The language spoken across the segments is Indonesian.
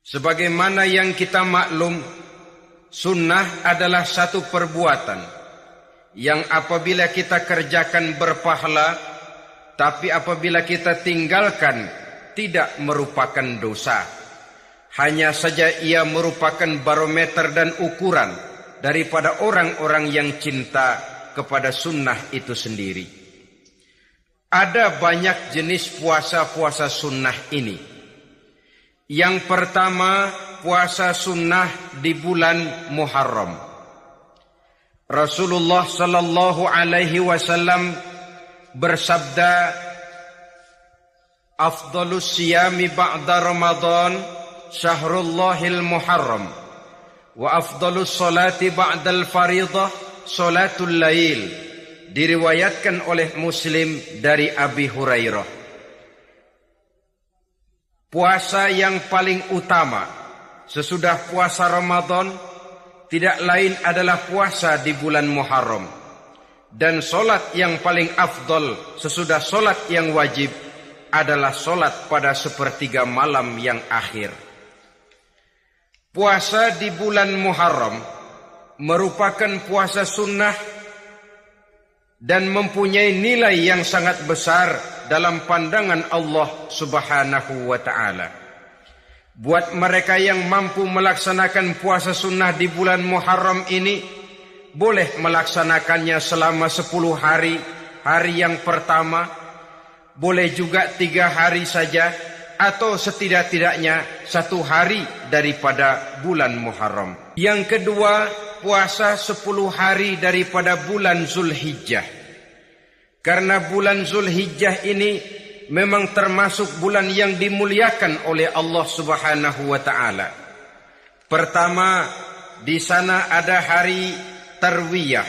Sebagaimana yang kita maklum, sunnah adalah satu perbuatan yang apabila kita kerjakan berpahala, tapi apabila kita tinggalkan tidak merupakan dosa. Hanya saja ia merupakan barometer dan ukuran daripada orang-orang yang cinta kepada sunnah itu sendiri. Ada banyak jenis puasa-puasa sunnah ini. Yang pertama, puasa sunnah di bulan Muharram. Rasulullah sallallahu alaihi wasallam bersabda, "Afdhalus siyami ba'da Ramadan syahrullahil Muharram, wa afdhalus salati ba'dal fariḍah salatul lail." Diriwayatkan oleh Muslim dari Abi Hurairah. Puasa yang paling utama sesudah puasa Ramadan tidak lain adalah puasa di bulan Muharram. Dan solat yang paling afdol sesudah solat yang wajib adalah solat pada sepertiga malam yang akhir. Puasa di bulan Muharram merupakan puasa sunnah dan mempunyai nilai yang sangat besar dalam pandangan Allah Subhanahu wa ta'ala. Buat mereka yang mampu melaksanakan puasa sunnah di bulan Muharram ini, boleh melaksanakannya selama 10 hari. Hari yang pertama, boleh juga 3 hari saja, atau setidak-tidaknya 1 hari daripada bulan Muharram. Yang kedua, puasa 10 hari daripada bulan Zulhijjah. Karena bulan Zulhijjah ini memang termasuk bulan yang dimuliakan oleh Allah Subhanahu wa ta'ala. Pertama, di sana ada hari Tarwiyah,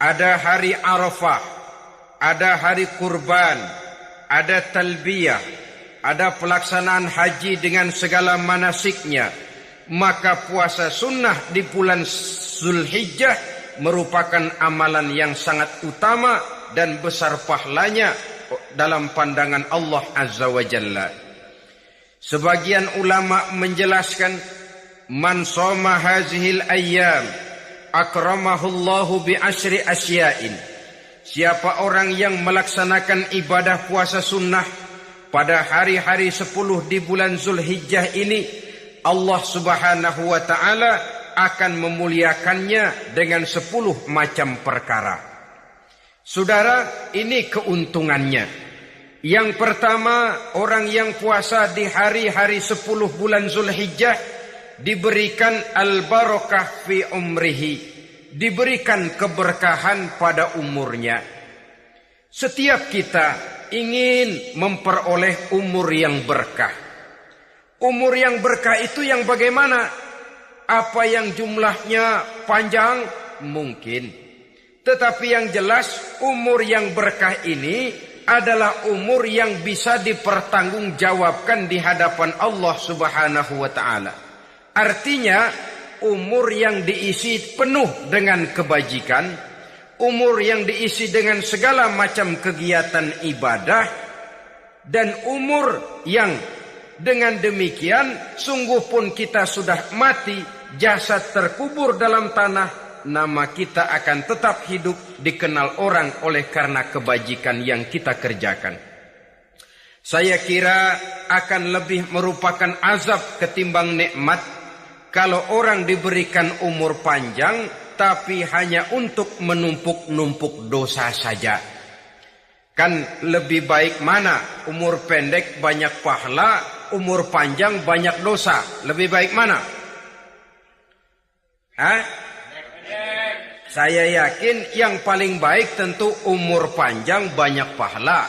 ada hari Arafah, ada hari Kurban, ada Talbiyah, ada pelaksanaan haji dengan segala manasiknya. Maka puasa sunnah di bulan Zulhijjah merupakan amalan yang sangat utama dan besar pahalanya dalam pandangan Allah Azza wa Jalla. Sebagian ulama menjelaskan, man shoma hazihil ayyam akramahullahu bi asyri asya'in. Siapa orang yang melaksanakan ibadah puasa sunnah pada hari-hari 10 di bulan Zulhijjah ini, Allah Subhanahu wa ta'ala akan memuliakannya dengan 10 macam perkara. Saudara, ini keuntungannya. Yang pertama, orang yang puasa di hari-hari 10 bulan Zulhijjah diberikan al-barakah fi umrihi, diberikan keberkahan pada umurnya. Setiap kita ingin memperoleh umur yang berkah. Umur yang berkah itu yang bagaimana? Apa yang jumlahnya panjang? Mungkin. Tetapi yang jelas, umur yang berkah ini adalah umur yang bisa dipertanggungjawabkan di hadapan Allah Subhanahu wa ta'ala. Artinya, umur yang diisi penuh dengan kebajikan, umur yang diisi dengan segala macam kegiatan ibadah, dan umur yang dengan demikian, sungguh pun kita sudah mati, jasad terkubur dalam tanah, nama kita akan tetap hidup, dikenal orang oleh karena kebajikan yang kita kerjakan. Saya kira akan lebih merupakan azab ketimbang nikmat kalau orang diberikan umur panjang, tapi hanya untuk menumpuk-numpuk dosa saja. Kan lebih baik mana? Umur pendek banyak pahala, umur panjang banyak dosa. Lebih baik mana? Saya yakin yang paling baik tentu umur panjang banyak pahala.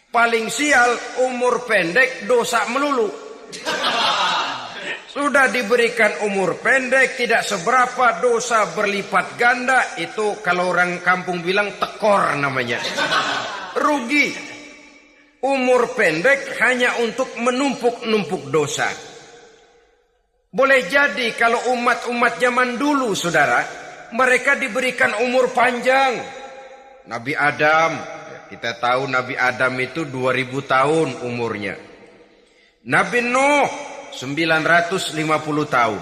Paling sial umur pendek dosa melulu. Sudah diberikan umur pendek, tidak seberapa, dosa berlipat ganda. Itu kalau orang kampung bilang tekor namanya. Rugi. Umur pendek hanya untuk menumpuk-numpuk dosa. Boleh jadi kalau umat-umat zaman dulu, saudara, mereka diberikan umur panjang. Nabi Adam, kita tahu Nabi Adam itu 2000 tahun umurnya. Nabi Nuh 950 tahun.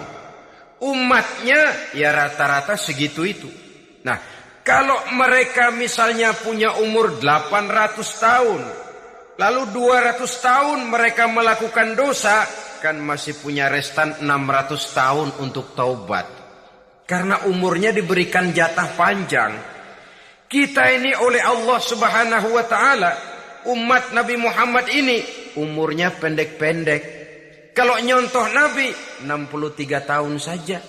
Umatnya ya rata-rata segitu itu. Nah, kalau mereka misalnya punya umur 800 tahun, lalu 200 tahun mereka melakukan dosa, kan masih punya restan 600 tahun untuk taubat. Karena umurnya diberikan jatah panjang. Kita ini oleh Allah Subhanahu wa taala, umat Nabi Muhammad ini umurnya pendek-pendek. Kalau nyontoh Nabi 63 tahun saja.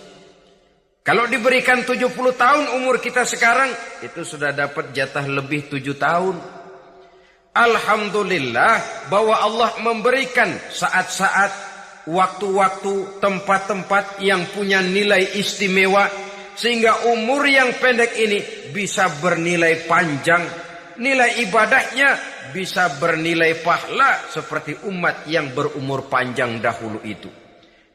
Kalau diberikan 70 tahun umur kita sekarang, itu sudah dapat jatah lebih 7 tahun. Alhamdulillah bahwa Allah memberikan saat-saat, waktu-waktu, tempat-tempat yang punya nilai istimewa, sehingga umur yang pendek ini bisa bernilai panjang. Nilai ibadahnya bisa bernilai pahala seperti umat yang berumur panjang dahulu itu.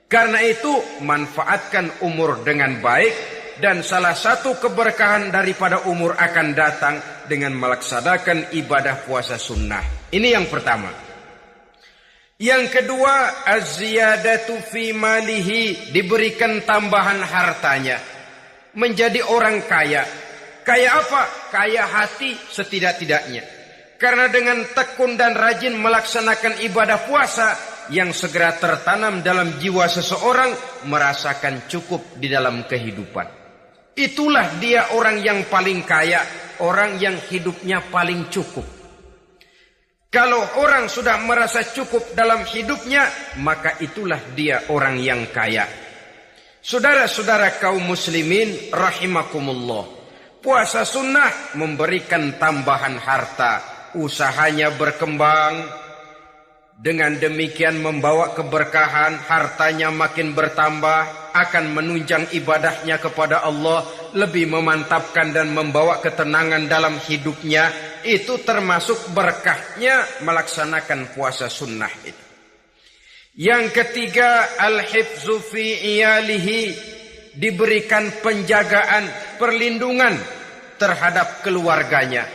Karena itu manfaatkan umur dengan baik, dan salah satu keberkahan daripada umur akan datang dengan melaksanakan ibadah puasa sunnah. Ini yang pertama. Yang kedua, az-ziyadatu fi malihi, diberikan tambahan hartanya. Menjadi orang kaya. Kaya apa? Kaya hati setidak-tidaknya. Karena dengan tekun dan rajin melaksanakan ibadah puasa, yang segera tertanam dalam jiwa seseorang merasakan cukup di dalam kehidupan. Itulah dia orang yang paling kaya, orang yang hidupnya paling cukup. Kalau orang sudah merasa cukup dalam hidupnya, maka itulah dia orang yang kaya. Saudara-saudara kaum muslimin rahimakumullah, puasa sunnah memberikan tambahan harta, usahanya berkembang. Dengan demikian membawa keberkahan, hartanya makin bertambah, akan menunjang ibadahnya kepada Allah, lebih memantapkan dan membawa ketenangan dalam hidupnya. Itu termasuk berkahnya melaksanakan puasa sunnah itu. Yang ketiga, al-hifzu fi iyalihi, diberikan penjagaan, perlindungan terhadap keluarganya.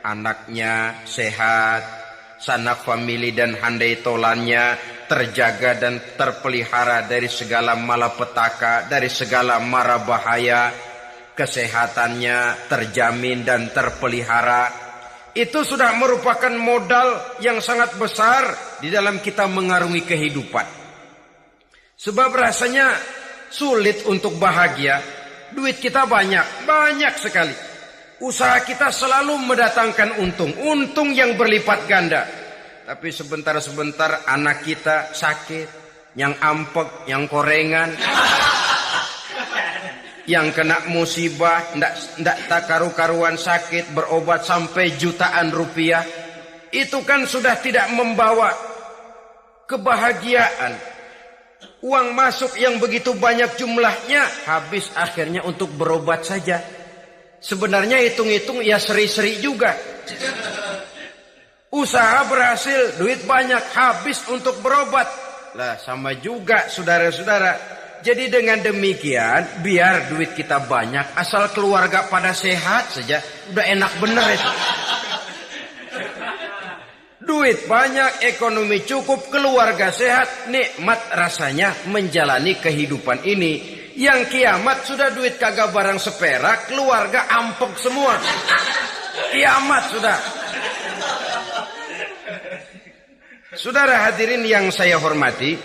Anaknya sehat, sanak famili dan handai tolannya terjaga dan terpelihara dari segala malapetaka, dari segala mara bahaya. Kesehatannya terjamin dan terpelihara. Itu sudah merupakan modal yang sangat besar di dalam kita mengarungi kehidupan. Sebab rasanya sulit untuk bahagia. Duit kita banyak sekali. Usaha kita selalu mendatangkan untung yang berlipat ganda. Tapi sebentar-sebentar anak kita sakit, yang ampek, yang korengan, yang kena musibah, ndak tak karu-karuan sakit, berobat sampai jutaan rupiah. Itu kan sudah tidak membawa kebahagiaan. Uang masuk yang begitu banyak jumlahnya, habis akhirnya untuk berobat saja. Sebenarnya hitung-hitung ya seri-seri juga. Usaha berhasil, duit banyak, habis untuk berobat. Lah sama juga saudara-saudara. Jadi dengan demikian, biar duit kita banyak, asal keluarga pada sehat saja, udah enak bener itu. Duit banyak, ekonomi cukup, keluarga sehat, nikmat rasanya menjalani kehidupan ini. Yang kiamat sudah duit kagak barang seperak, keluarga ampek semua. Kiamat sudah. Saudara hadirin yang saya hormati,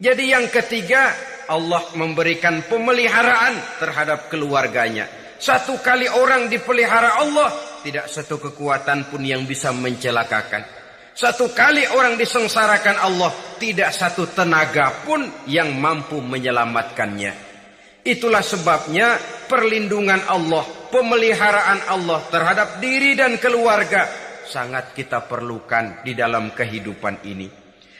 jadi yang ketiga, Allah memberikan pemeliharaan terhadap keluarganya. Satu kali orang dipelihara Allah, tidak satu kekuatan pun yang bisa mencelakakan. Satu kali orang disengsarakan Allah, tidak satu tenaga pun yang mampu menyelamatkannya. Itulah sebabnya perlindungan Allah, pemeliharaan Allah terhadap diri dan keluarga sangat kita perlukan di dalam kehidupan ini.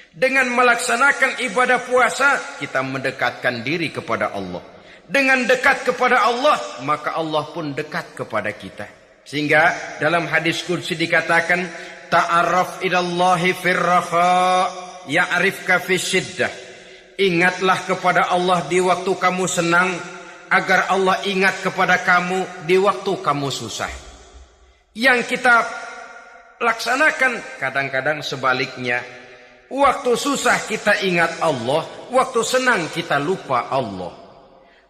Dengan melaksanakan ibadah puasa, kita mendekatkan diri kepada Allah. Dengan dekat kepada Allah, maka Allah pun dekat kepada kita. Sehingga dalam hadis qudsi dikatakan, ta'arraf ilallahi firraha ya'rifka fisyiddah. Ingatlah kepada Allah di waktu kamu senang, agar Allah ingat kepada kamu di waktu kamu susah. Yang kita laksanakan kadang-kadang sebaliknya. Waktu susah kita ingat Allah, waktu senang kita lupa Allah.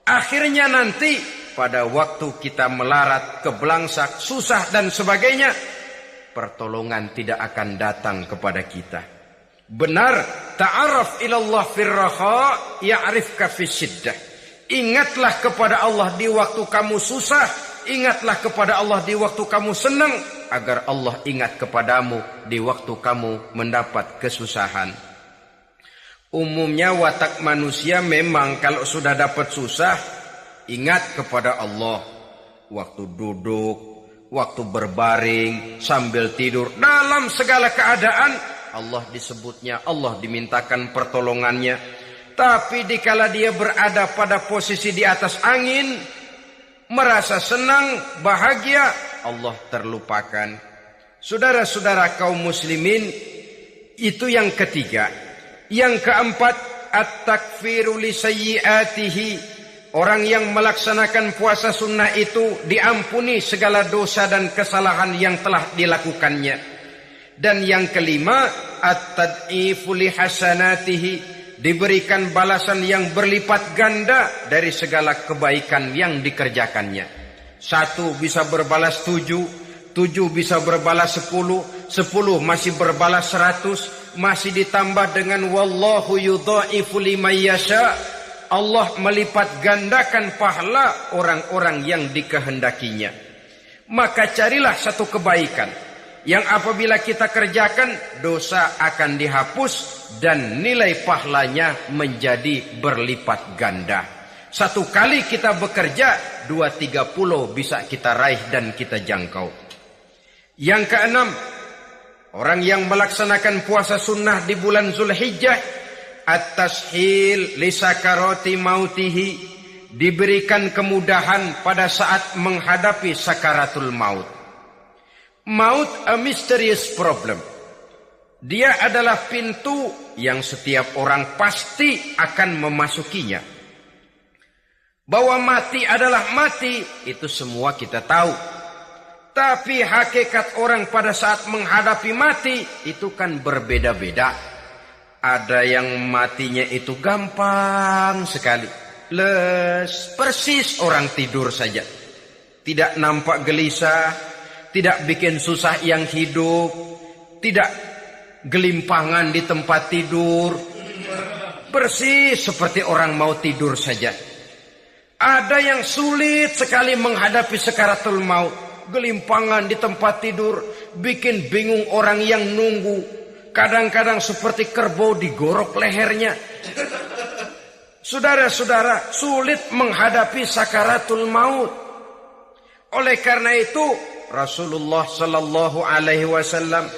Akhirnya nanti pada waktu kita melarat, kebelangsak, susah dan sebagainya, pertolongan tidak akan datang kepada kita. Benar, ta'arraf ilallah firraha ya'rifka fisyiddah. Ingatlah kepada Allah di waktu kamu susah, ingatlah kepada Allah di waktu kamu senang, agar Allah ingat kepadamu di waktu kamu mendapat kesusahan. Umumnya watak manusia memang kalau sudah dapat susah, ingat kepada Allah. Waktu duduk, waktu berbaring, sambil tidur, dalam segala keadaan, Allah disebutnya, Allah dimintakan pertolongannya. Tapi dikala dia berada pada posisi di atas angin, merasa senang, bahagia, Allah terlupakan. Saudara-saudara kaum muslimin, itu yang ketiga. Yang keempat, at-takfiru li sayyiatihi. Orang yang melaksanakan puasa sunnah itu diampuni segala dosa dan kesalahan yang telah dilakukannya. Dan yang kelima, at-tad'ifu li hasanatihi. Diberikan balasan yang berlipat ganda dari segala kebaikan yang dikerjakannya. 1 bisa berbalas 7, 7 bisa berbalas 10, 10 masih berbalas 100, masih ditambah dengan wallahu yudha'ifu liman yasha. Allah melipat gandakan pahala orang-orang yang dikehendakinya. Maka carilah satu kebaikan yang apabila kita kerjakan, dosa akan dihapus dan nilai pahalanya menjadi berlipat ganda. 1 kali kita bekerja, 2-3 pulau bisa kita raih dan kita jangkau. Yang keenam, orang yang melaksanakan puasa sunnah di bulan Zulhijjah, at-tashil li sakarati mautihi. Diberikan kemudahan pada saat menghadapi sakaratul maut. Maut a mysterious problem. Dia adalah pintu yang setiap orang pasti akan memasukinya. Bahwa mati adalah mati, itu semua kita tahu. Tapi hakikat orang pada saat menghadapi mati, itu kan berbeda-beda. Ada yang matinya itu gampang sekali. Persis orang tidur saja. Tidak nampak gelisah, tidak bikin susah yang hidup, tidak gelimpangan di tempat tidur. Persis seperti orang mau tidur saja. Ada yang sulit sekali menghadapi sakaratul maut. Gelimpangan di tempat tidur, bikin bingung orang yang nunggu. Kadang-kadang seperti kerbau digorok lehernya. Saudara-saudara, sulit menghadapi sakaratul maut. Oleh karena itu, Rasulullah sallallahu alaihi wasallam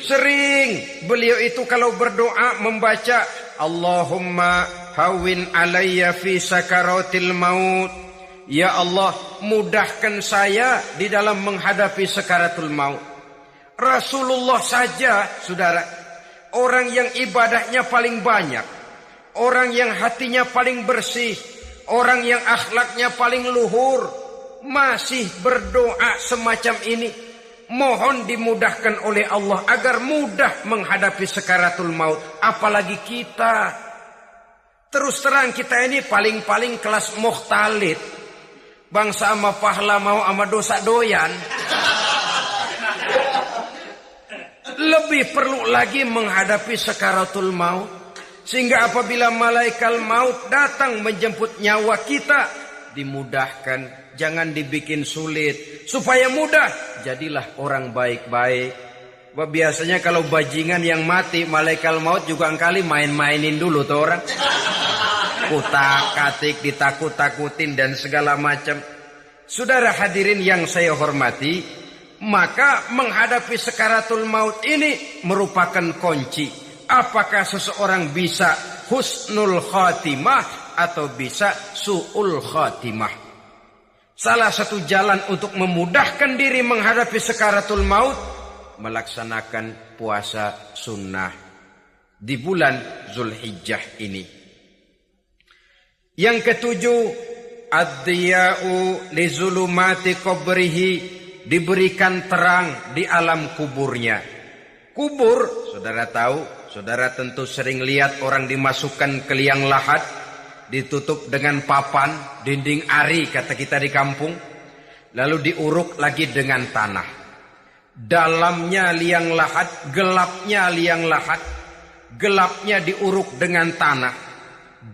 sering beliau itu kalau berdoa membaca Allahumma hawwin alayya fi sakaratil maut. Ya Allah, mudahkan saya di dalam menghadapi sakaratul maut. Rasulullah saja, saudara, orang yang ibadahnya paling banyak, orang yang hatinya paling bersih, orang yang akhlaknya paling luhur, masih berdoa semacam ini. Mohon dimudahkan oleh Allah agar mudah menghadapi sakaratul maut. Apalagi kita. Terus terang kita ini paling-paling kelas mukhtalid. Bangsa sama pahala mau sama dosa doyan. Lebih perlu lagi menghadapi sakaratul maut. Sehingga apabila malaikat maut datang menjemput nyawa kita, dimudahkan. Jangan dibikin sulit. Supaya mudah, jadilah orang baik-baik. Biasanya kalau bajingan yang mati, malaikat maut juga kali main-mainin dulu tuh orang. Kutak-katik, ditakut-takutin dan segala macam. Saudara hadirin yang saya hormati, maka menghadapi sakaratul maut ini merupakan kunci. Apakah seseorang bisa husnul khatimah atau bisa su'ul khatimah? Salah satu jalan untuk memudahkan diri menghadapi sakaratul maut, melaksanakan puasa sunnah di bulan Zulhijjah ini. Yang ketujuh, ad-diya'u li zulumati qabrihi. Diberikan terang di alam kuburnya. Kubur, saudara tahu, Saudara tentu sering lihat orang dimasukkan ke liang lahat, ditutup dengan papan, dinding ari kata kita di kampung, lalu diuruk lagi dengan tanah. Dalamnya liang lahat, gelapnya liang lahat, gelapnya diuruk dengan tanah,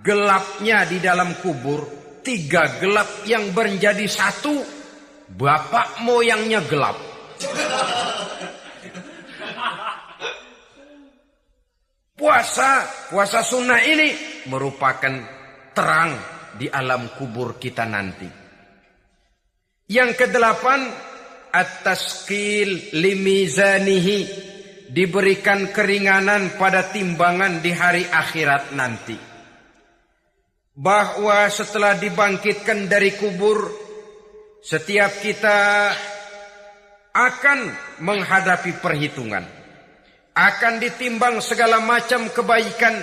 gelapnya di dalam kubur, 3 gelap yang menjadi satu, bapak moyangnya gelap. Puasa sunnah ini merupakan terang di alam kubur kita nanti. Yang ke-8, at-taskil limizanihi, diberikan keringanan pada timbangan di hari akhirat nanti. Bahwa setelah dibangkitkan dari kubur, setiap kita akan menghadapi perhitungan, akan ditimbang segala macam kebaikan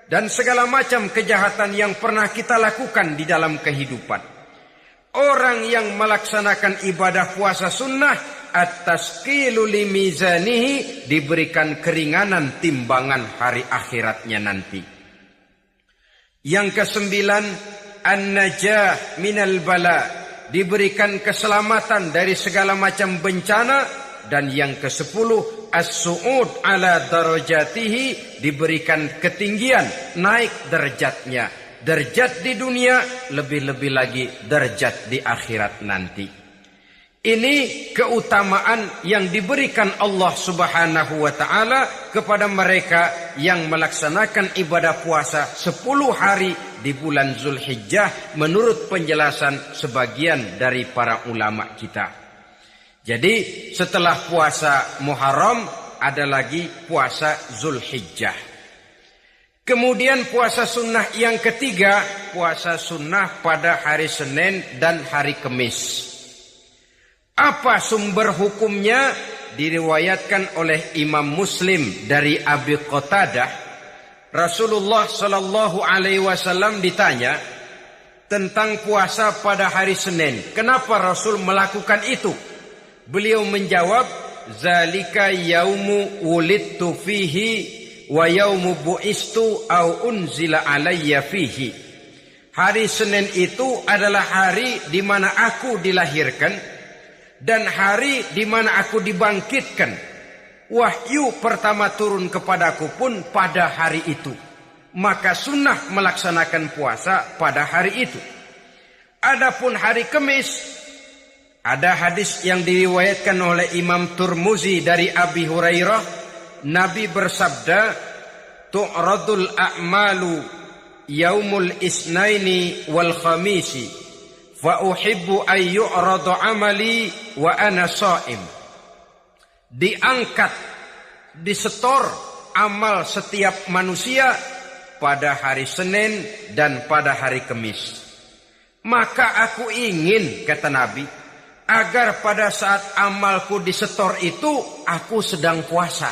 dan segala macam kejahatan yang pernah kita lakukan di dalam kehidupan. Orang yang melaksanakan ibadah puasa sunnah, at-taskilu limizanihi, diberikan keringanan timbangan hari akhiratnya nanti. Yang ke-9, an-najah minal bala, diberikan keselamatan dari segala macam bencana. Dan yang ke-10, as-su'ud ala darajatihi, diberikan ketinggian, naik derajatnya. Derajat di dunia, lebih-lebih lagi derajat di akhirat nanti. Ini keutamaan yang diberikan Allah Subhanahu wa ta'ala kepada mereka yang melaksanakan ibadah puasa 10 hari di bulan Zulhijjah menurut penjelasan sebagian dari para ulama kita. Jadi setelah puasa Muharram ada lagi puasa Zulhijjah. Kemudian puasa sunnah yang ketiga, puasa sunnah pada hari Senin dan hari Kamis. Apa sumber hukumnya? Diriwayatkan oleh Imam Muslim dari Abi Qatadah. Rasulullah sallallahu alaihi wasallam ditanya tentang puasa pada hari Senin. Kenapa Rasul melakukan itu? Beliau menjawab, zalika yaumu wulidtu fihi wa yaumu bu'istu au unzila alayya fihi. Hari Senin itu adalah hari di mana aku dilahirkan dan hari di mana aku dibangkitkan. Wahyu pertama turun kepadaku pun pada hari itu. Maka sunnah melaksanakan puasa pada hari itu. Adapun hari Kamis, ada hadis yang diriwayatkan oleh Imam Turmuzi dari Abi Hurairah, Nabi bersabda, tu'radul a'malu yaumul isnaini wal khamisi, fa uhibbu an yu'rada amali wa ana sha'im. Diangkat, disetor amal setiap manusia pada hari Senin dan pada hari Kamis. Maka aku ingin, kata Nabi, agar pada saat amalku disetor itu aku sedang puasa.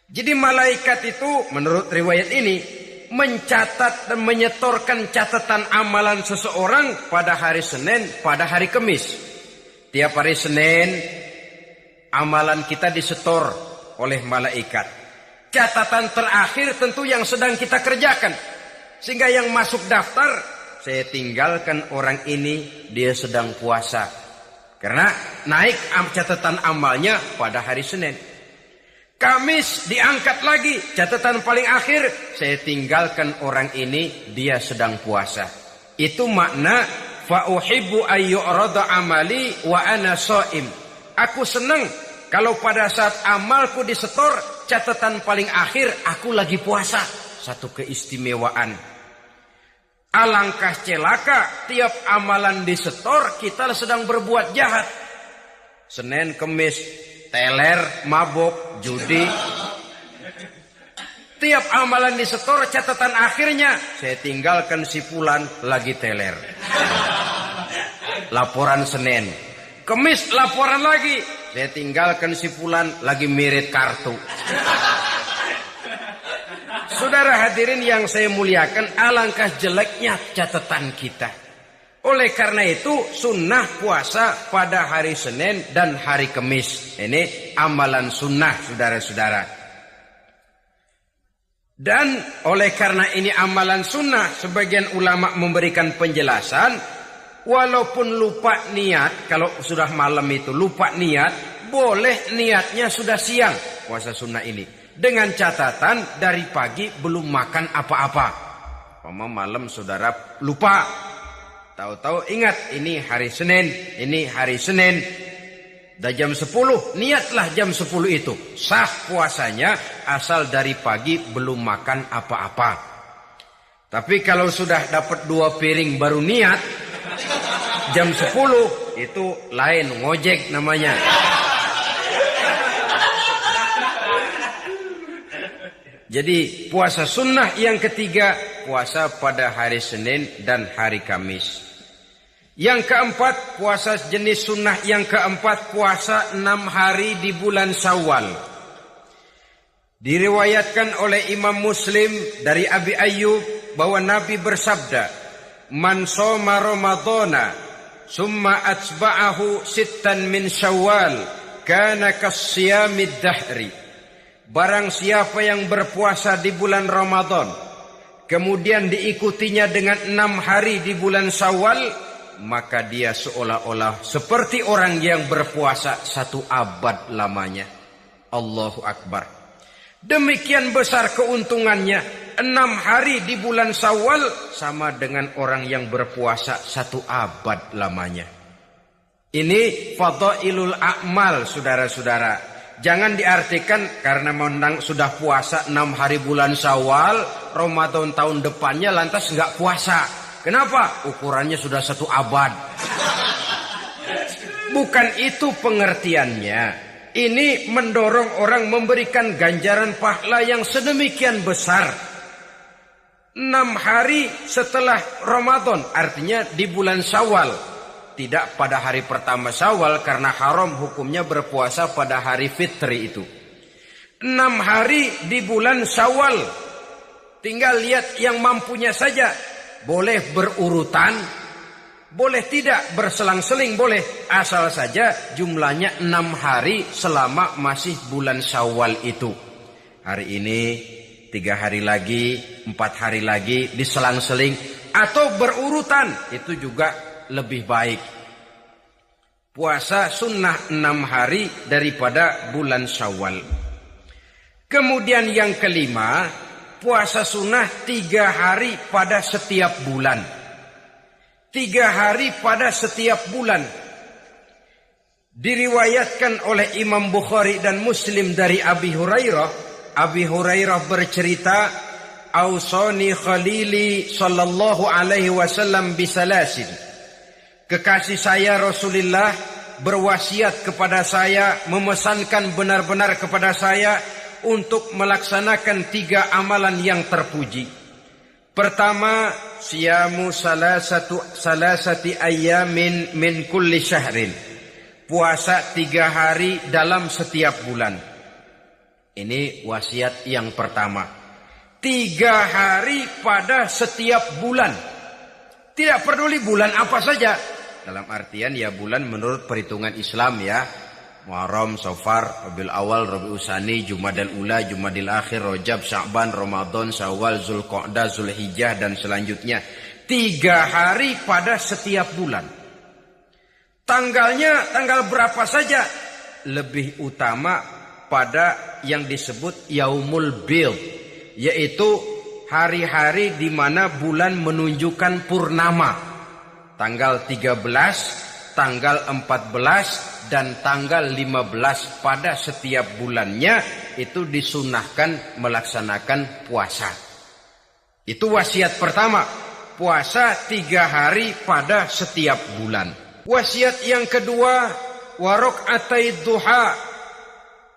Jadi malaikat itu menurut riwayat ini mencatat dan menyetorkan catatan amalan seseorang pada hari Senin, pada hari Kamis. Tiap hari Senin amalan kita disetor oleh malaikat. Catatan terakhir tentu yang sedang kita kerjakan. Sehingga yang masuk daftar, saya tinggalkan orang ini, dia sedang puasa. Karena naik catatan amalnya pada hari Senin. Kamis diangkat lagi, catatan paling akhir, saya tinggalkan orang ini, dia sedang puasa. Itu makna fa uhibbu ayyurada amali wa ana shaim. Aku senang kalau pada saat amalku disetor, catatan paling akhir aku lagi puasa. Satu keistimewaan. Alangkah celaka tiap amalan disetor kita sedang berbuat jahat. Senin, Kamis, teler, mabok, judi. Tiap amalan disetor catatan akhirnya saya tinggalkan si fulan lagi teler. Laporan Senin. Kamis laporan lagi, saya tinggalkan si fulan lagi mirit kartu. Saudara hadirin yang saya muliakan, alangkah jeleknya catatan kita. Oleh karena itu, sunnah puasa pada hari Senin dan hari Kamis. Ini amalan sunnah, saudara-saudara. Dan oleh karena ini amalan sunnah, sebagian ulama memberikan penjelasan, walaupun lupa niat, kalau sudah malam itu lupa niat, boleh niatnya sudah siang puasa sunnah ini. Dengan catatan dari pagi belum makan apa-apa. Malam saudara lupa, tahu-tahu ingat ini hari Senin, dah jam 10, niatlah jam 10 itu. Sah puasanya asal dari pagi belum makan apa-apa. Tapi kalau sudah dapat 2 piring baru niat, jam 10 itu lain, ngojek namanya. Jadi puasa sunnah yang ketiga, puasa pada hari Senin dan hari Kamis. Yang keempat, puasa jenis sunnah yang keempat, puasa 6 hari di bulan Syawal. Diriwayatkan oleh Imam Muslim dari Abi Ayyub bahwa Nabi bersabda, "Man shoma Ramadhana summa atba'ahu sittan min Syawal kana kasyamid dahri." Barang siapa yang berpuasa di bulan Ramadan, kemudian diikutinya dengan 6 hari di bulan Syawal, maka dia seolah-olah seperti orang yang berpuasa 1 abad lamanya. Allahu Akbar. Demikian besar keuntungannya. 6 hari di bulan Syawal sama dengan orang yang berpuasa 1 abad lamanya. Ini fadailul a'mal, saudara-saudara. Jangan diartikan karena sudah puasa 6 hari bulan Syawal, Ramadan tahun depannya lantas nggak puasa. Kenapa? Ukurannya sudah 1 abad. Bukan itu pengertiannya. Ini mendorong orang memberikan ganjaran pahala yang sedemikian besar. 6 hari setelah Ramadan, artinya di bulan Syawal. Tidak pada hari pertama Syawal karena haram hukumnya berpuasa pada hari fitri itu. 6 hari di bulan Syawal. Tinggal lihat yang mampunya saja. Boleh berurutan, boleh tidak berselang-seling, boleh. Asal saja jumlahnya 6 hari selama masih bulan Syawal itu. Hari ini 3 hari lagi, 4 hari lagi, diselang-seling atau berurutan, itu juga lebih baik. Puasa sunnah 6 hari daripada bulan Syawal. Kemudian yang kelima, puasa sunnah 3 hari pada setiap bulan. 3 hari pada setiap bulan. Diriwayatkan oleh Imam Bukhari dan Muslim dari Abi Hurairah. Abi Hurairah bercerita, "Ausani khalili sallallahu alaihi wasallam bisalasin." Kekasih saya Rasulullah berwasiat kepada saya, memesankan benar-benar kepada saya untuk melaksanakan 3 amalan yang terpuji. Pertama, siyamu salasati ayyamin min kulli syahrin. Puasa 3 hari dalam setiap bulan. Ini wasiat yang pertama. 3 hari pada setiap bulan. Tidak peduli bulan apa saja. Dalam artian ya bulan menurut perhitungan Islam ya. Muharram, Safar, Rabiul Awal, Rabiul Tsani, Jumadal Ula, Jumadil Akhir, Rajab, Sya'ban, Ramadan, Syawal, Zulqa'dah, Zulhijjah dan selanjutnya. 3 hari pada setiap bulan. Tanggalnya tanggal berapa saja. Lebih utama pada yang disebut Yaumul Bid, yaitu hari-hari di mana bulan menunjukkan purnama. Tanggal 13, tanggal 14, dan tanggal 15 pada setiap bulannya itu disunahkan melaksanakan puasa. Itu wasiat pertama. Puasa 3 hari pada setiap bulan. Wasiat yang kedua, warok'atai duha.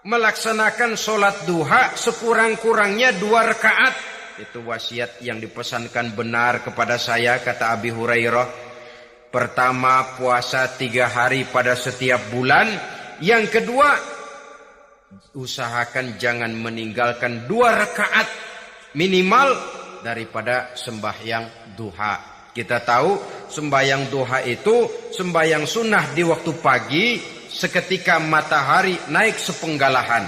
Melaksanakan sholat duha sekurang-kurangnya 2 rakaat. Itu wasiat yang dipesankan benar kepada saya, kata Abi Hurairah. Pertama, puasa 3 hari pada setiap bulan. Yang kedua, usahakan jangan meninggalkan 2 rakaat minimal daripada sembahyang duha. Kita tahu sembahyang duha itu sembahyang sunnah di waktu pagi seketika matahari naik sepenggalahan.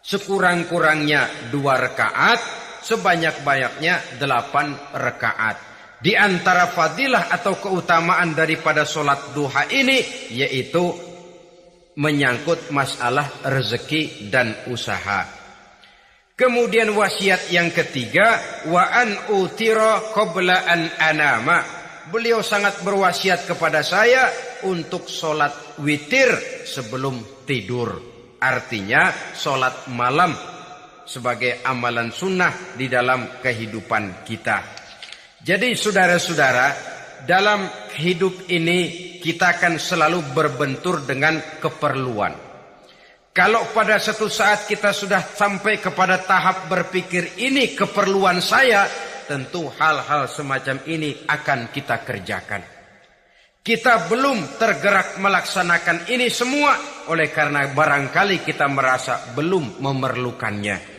sekurang-kurangnya 2 rakaat, sebanyak-banyaknya 8 rakaat. Di antara fadilah atau keutamaan daripada sholat duha ini yaitu menyangkut masalah rezeki dan usaha. Kemudian wasiat yang ketiga, wa an utira qabla an anama. Beliau sangat berwasiat kepada saya untuk sholat witir sebelum tidur. Artinya sholat malam sebagai amalan sunnah di dalam kehidupan kita. Jadi saudara-saudara, dalam hidup ini kita akan selalu berbentur dengan keperluan. Kalau pada satu saat kita sudah sampai kepada tahap berpikir ini keperluan saya, tentu hal-hal semacam ini akan kita kerjakan. Kita belum tergerak melaksanakan ini semua oleh karena barangkali kita merasa belum memerlukannya.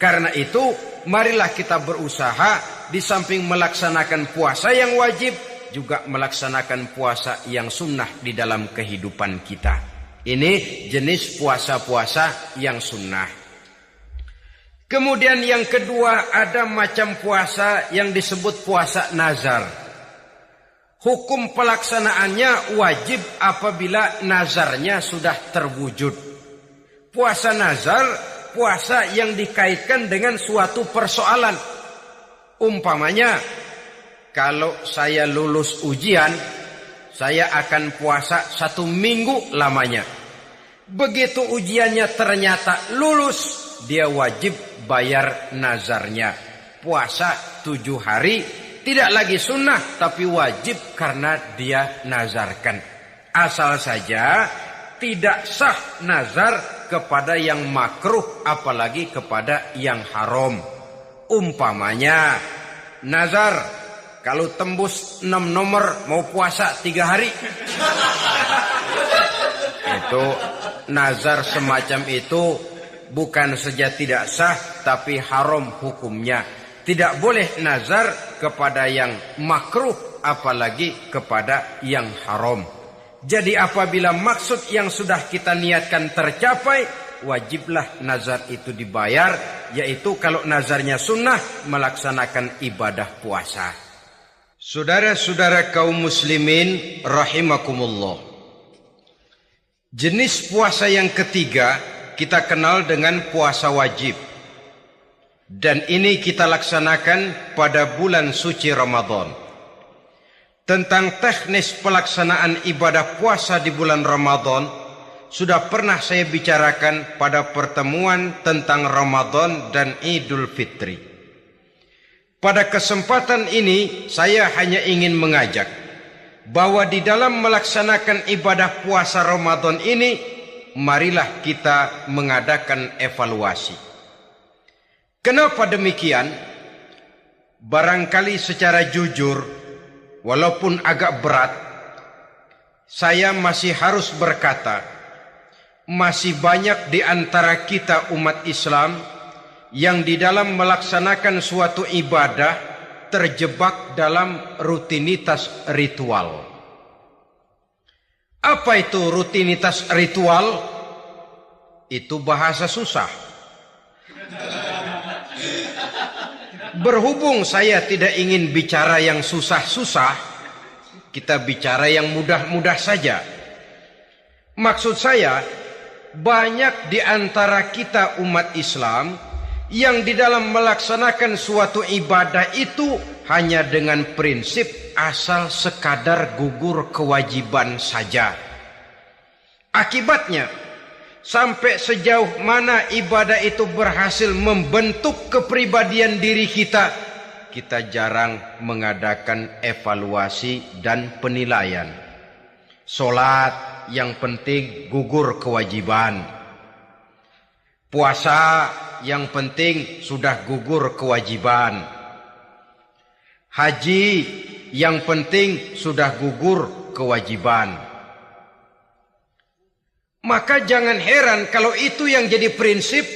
Karena itu, marilah kita berusaha di samping melaksanakan puasa yang wajib, juga melaksanakan puasa yang sunnah di dalam kehidupan kita. Ini jenis puasa-puasa yang sunnah. Kemudian yang kedua, ada macam puasa yang disebut puasa nazar. Hukum pelaksanaannya wajib apabila nazarnya sudah terwujud. Puasa nazar, puasa yang dikaitkan dengan suatu persoalan. Umpamanya, kalau saya lulus ujian, saya akan puasa 1 minggu lamanya. Begitu ujiannya ternyata lulus, dia wajib bayar nazarnya. Puasa 7 hari, tidak lagi sunnah, tapi wajib karena dia nazarkan. Asal saja tidak sah nazar kepada yang makruh, apalagi kepada yang haram. Umpamanya, nazar kalau tembus 6 nomor mau puasa 3 hari. Itu nazar semacam itu bukan saja tidak sah, tapi haram hukumnya. Tidak boleh nazar kepada yang makruh, apalagi kepada yang haram. Jadi apabila maksud yang sudah kita niatkan tercapai, wajiblah nazar itu dibayar, yaitu kalau nazarnya sunnah, melaksanakan ibadah puasa. Saudara-saudara kaum muslimin rahimakumullah. Jenis puasa yang ketiga kita kenal dengan puasa wajib. Dan ini kita laksanakan pada bulan suci Ramadan. Tentang teknis pelaksanaan ibadah puasa di bulan Ramadan sudah pernah saya bicarakan pada pertemuan tentang Ramadan dan Idul Fitri. Pada kesempatan ini saya hanya ingin mengajak bahwa di dalam melaksanakan ibadah puasa Ramadan ini, marilah kita mengadakan evaluasi. Kenapa demikian? Barangkali secara jujur, walaupun agak berat, saya masih harus berkata, masih banyak di antara kita umat Islam yang di dalam melaksanakan suatu ibadah terjebak dalam rutinitas ritual. Apa itu rutinitas ritual? Itu bahasa susah. Berhubung saya tidak ingin bicara yang susah-susah, kita bicara yang mudah-mudah saja. Maksud saya, banyak di antara kita umat Islam yang di dalam melaksanakan suatu ibadah itu hanya dengan prinsip asal sekadar gugur kewajiban saja. Akibatnya, sampai sejauh mana ibadah itu berhasil membentuk kepribadian diri kita, kita jarang mengadakan evaluasi dan penilaian. Solat yang penting gugur kewajiban. Puasa yang penting sudah gugur kewajiban. Haji yang penting sudah gugur kewajiban. Maka jangan heran kalau itu yang jadi prinsip,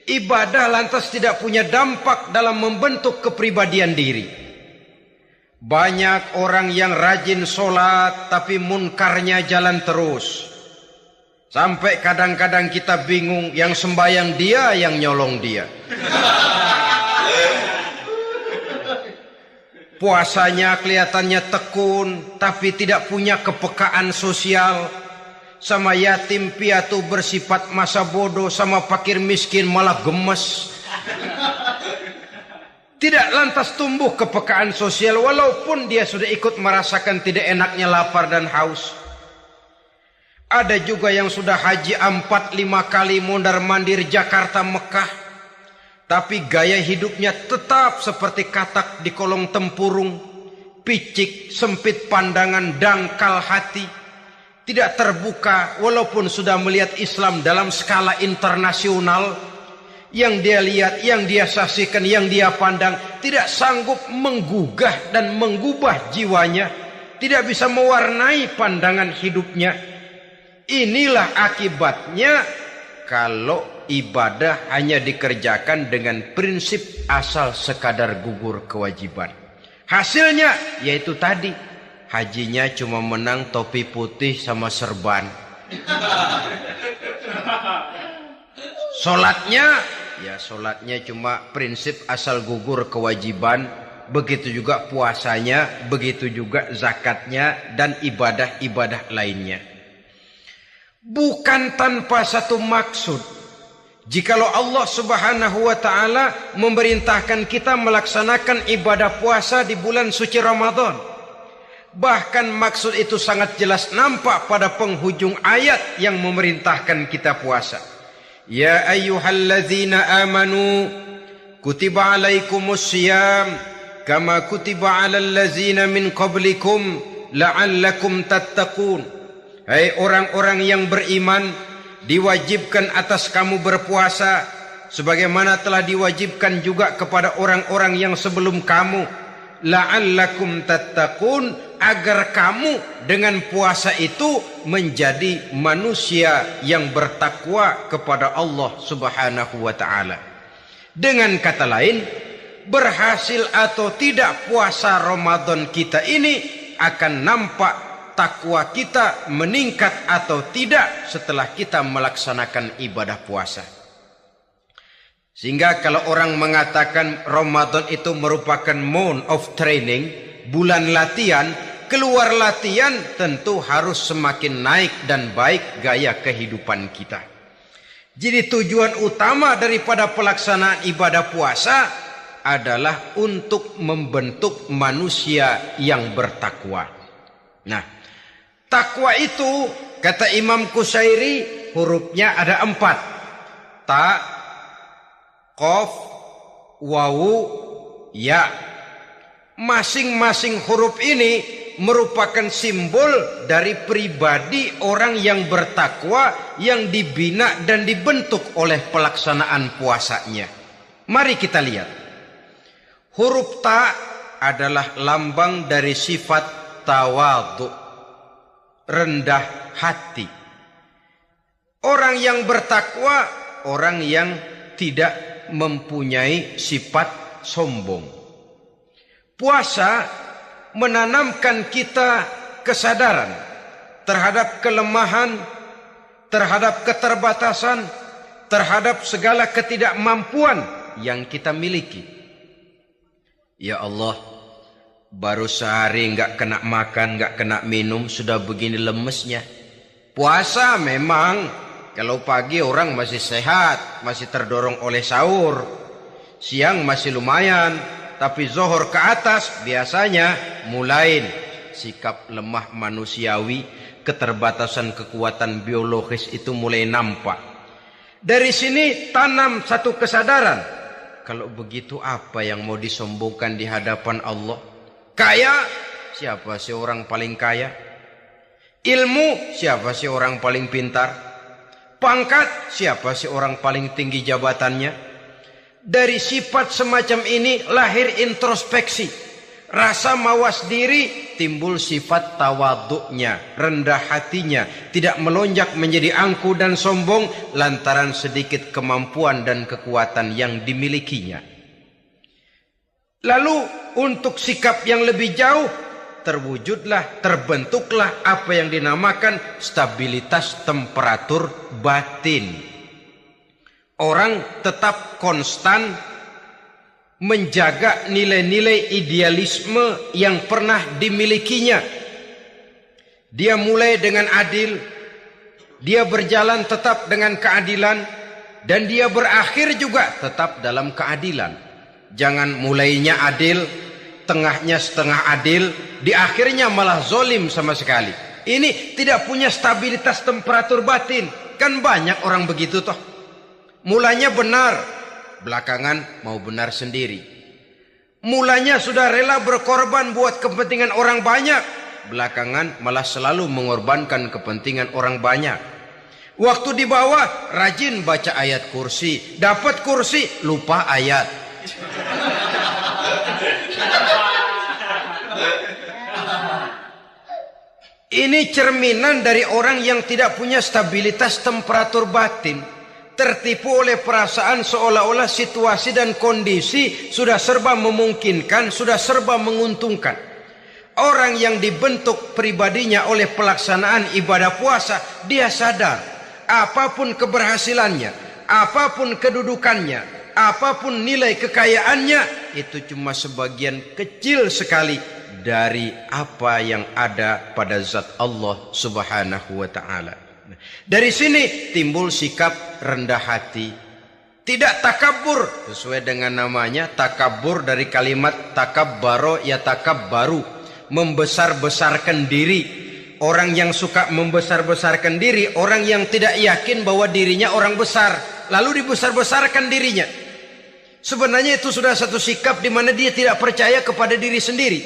ibadah lantas tidak punya dampak dalam membentuk kepribadian diri. Banyak orang yang rajin sholat tapi munkarnya jalan terus. Sampai kadang-kadang kita bingung, yang sembahyang dia, yang nyolong dia. Puasanya kelihatannya tekun, tapi tidak punya kepekaan sosial. Sama yatim piatu bersifat masa bodoh, sama fakir miskin malah gemes. Tidak lantas tumbuh kepekaan sosial, walaupun dia sudah ikut merasakan tidak enaknya lapar dan haus. Ada juga yang sudah haji 4-5 kali mondar-mandir Jakarta Mekah, tapi gaya hidupnya tetap seperti katak di kolong tempurung, picik, sempit pandangan, dangkal hati, tidak terbuka walaupun sudah melihat Islam dalam skala internasional. Yang dia lihat, yang dia saksikan, yang dia pandang tidak sanggup menggugah dan mengubah jiwanya, tidak bisa mewarnai pandangan hidupnya. Inilah akibatnya kalau ibadah hanya dikerjakan dengan prinsip asal sekadar gugur kewajiban. Hasilnya yaitu tadi, hajinya cuma menang topi putih sama serban. Sholatnya cuma prinsip asal gugur kewajiban. Begitu juga puasanya, begitu juga zakatnya dan ibadah-ibadah lainnya. Bukan tanpa satu maksud. Jikalau Allah Subhanahu wa ta'ala memerintahkan kita melaksanakan ibadah puasa di bulan suci Ramadan, bahkan maksud itu sangat jelas nampak pada penghujung ayat yang memerintahkan kita puasa. Ya ayyuhalladzina amanu kutiba alaikumus syiyam kama kutiba alal ladzina min qablikum la'allakum tattaqun. Hai orang-orang yang beriman, diwajibkan atas kamu berpuasa sebagaimana telah diwajibkan juga kepada orang-orang yang sebelum kamu, la'allakum tattaqun, agar kamu dengan puasa itu menjadi manusia yang bertakwa kepada Allah Subhanahu wa ta'ala. Dengan kata lain, berhasil atau tidak puasa Ramadan kita ini akan nampak takwa kita meningkat atau tidak setelah kita melaksanakan ibadah puasa. Sehingga kalau orang mengatakan Ramadan itu merupakan month of training, bulan latihan, keluar latihan tentu harus semakin naik dan baik gaya kehidupan kita. Jadi tujuan utama daripada pelaksanaan ibadah puasa adalah untuk membentuk manusia yang bertakwa. Nah, takwa itu kata Imam Qusairi hurufnya ada 4. Ta, qaf, wawu, ya. Masing-masing huruf ini merupakan simbol dari pribadi orang yang bertakwa yang dibina dan dibentuk oleh pelaksanaan puasanya. Mari kita lihat. Huruf ta adalah lambang dari sifat tawadhu, rendah hati. Orang yang bertakwa, orang yang tidak mempunyai sifat sombong. Puasa menanamkan kita kesadaran terhadap kelemahan, terhadap keterbatasan, terhadap segala ketidakmampuan yang kita miliki. Ya Allah, baru sehari nggak kena makan, nggak kena minum, sudah begini lemesnya. Puasa memang, kalau pagi orang masih sehat, masih terdorong oleh sahur. Siang masih lumayan, tapi zuhur ke atas biasanya mulai sikap lemah manusiawi, keterbatasan kekuatan biologis itu mulai nampak. Dari sini tanam satu kesadaran. Kalau begitu apa yang mau disombongkan di hadapan Allah? Kaya, siapa sih orang paling kaya? Ilmu, siapa sih orang paling pintar? Pangkat, siapa sih orang paling tinggi jabatannya? Dari sifat semacam ini lahir introspeksi, rasa mawas diri, timbul sifat tawaduknya, rendah hatinya, tidak melonjak menjadi angku dan sombong lantaran sedikit kemampuan dan kekuatan yang dimilikinya. Lalu untuk sikap yang lebih jauh, terwujudlah, terbentuklah apa yang dinamakan stabilitas temperatur batin. Orang tetap konstan menjaga nilai-nilai idealisme yang pernah dimilikinya. Dia mulai dengan adil, dia berjalan tetap dengan keadilan, dan dia berakhir juga tetap dalam keadilan. Jangan mulainya adil, tengahnya setengah adil, di akhirnya malah zolim sama sekali. Ini tidak punya stabilitas temperatur batin. Kan banyak orang begitu toh. Mulanya benar, belakangan mau benar sendiri. Mulanya sudah rela berkorban buat kepentingan orang banyak, belakangan malah selalu mengorbankan kepentingan orang banyak. Waktu di bawah rajin baca ayat kursi, dapat kursi lupa ayat. Ini cerminan dari orang yang tidak punya stabilitas temperatur batin, tertipu oleh perasaan seolah-olah situasi dan kondisi sudah serba memungkinkan, sudah serba menguntungkan. Orang yang dibentuk pribadinya oleh pelaksanaan ibadah puasa, dia sadar apapun keberhasilannya, apapun kedudukannya, apapun nilai kekayaannya, itu cuma sebagian kecil sekali dari apa yang ada pada zat Allah Subhanahu wa ta'ala. Dari sini timbul sikap rendah hati, tidak takabur, sesuai dengan namanya takabur dari kalimat takabbaro ya takabbaru, membesar-besarkan diri. Orang yang suka membesar-besarkan diri, orang yang tidak yakin bahwa dirinya orang besar, lalu dibesar-besarkan dirinya. Sebenarnya itu sudah satu sikap di mana dia tidak percaya kepada diri sendiri.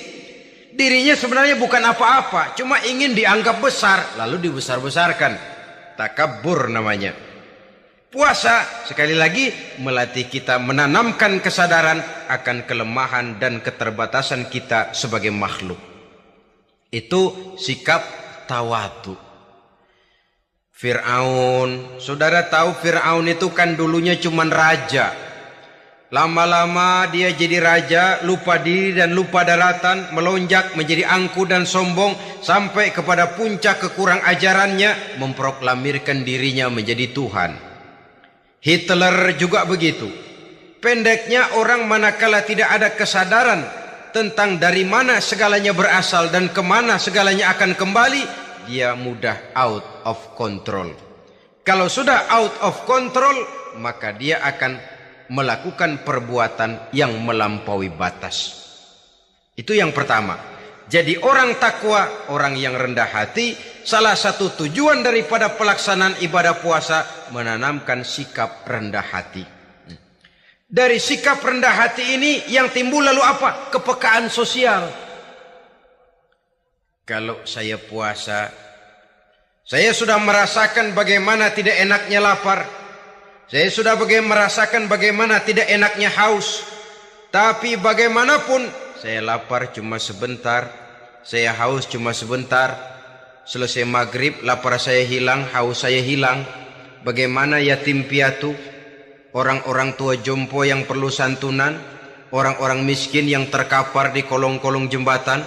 Dirinya sebenarnya bukan apa-apa, cuma ingin dianggap besar, lalu dibesar-besarkan. Takabur namanya. Puasa sekali lagi melatih kita menanamkan kesadaran akan kelemahan dan keterbatasan kita sebagai makhluk. Itu sikap tawadu. Fir'aun, saudara tahu Fir'aun itu kan dulunya cuman raja. Lama-lama dia jadi raja, lupa diri dan lupa daratan, melonjak menjadi angku dan sombong, sampai kepada puncak kekurang ajarannya, memproklamirkan dirinya menjadi Tuhan. Hitler juga begitu. Pendeknya, orang manakala tidak ada kesadaran tentang dari mana segalanya berasal dan kemana segalanya akan kembali, dia mudah out of control. Kalau sudah out of control, maka dia akan melakukan perbuatan yang melampaui batas. Itu yang pertama. Jadi orang takwa, orang yang rendah hati, salah satu tujuan daripada pelaksanaan ibadah puasa menanamkan sikap rendah hati. Dari sikap rendah hati ini yang timbul lalu apa? Kepekaan sosial. Kalau saya puasa, saya sudah merasakan bagaimana tidak enaknya lapar. Saya sudah merasakan bagaimana tidak enaknya haus. Tapi bagaimanapun, saya lapar cuma sebentar, saya haus cuma sebentar. Selesai maghrib, lapar saya hilang, haus saya hilang. Bagaimana yatim piatu, orang-orang tua jompo yang perlu santunan, orang-orang miskin yang terkapar di kolong-kolong jembatan,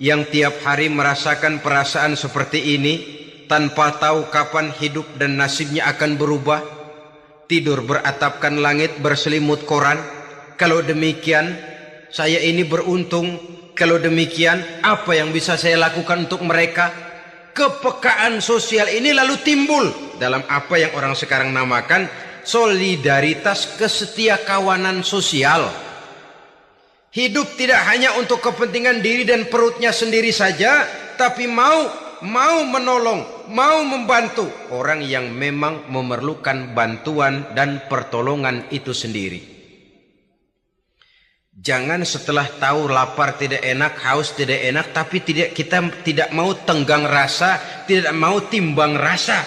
yang tiap hari merasakan perasaan seperti ini, tanpa tahu kapan hidup dan nasibnya akan berubah. Tidur beratapkan langit, berselimut koran. Kalau demikian, saya ini beruntung. Kalau demikian, apa yang bisa saya lakukan untuk mereka? Kepekaan sosial ini lalu timbul dalam apa yang orang sekarang namakan solidaritas kesetiakawanan sosial. Hidup tidak hanya untuk kepentingan diri dan perutnya sendiri saja, tapi mau menolong, mau membantu orang yang memang memerlukan bantuan dan pertolongan itu sendiri. Jangan setelah tahu lapar tidak enak, haus tidak enak, tapi kita tidak mau tenggang rasa, tidak mau timbang rasa.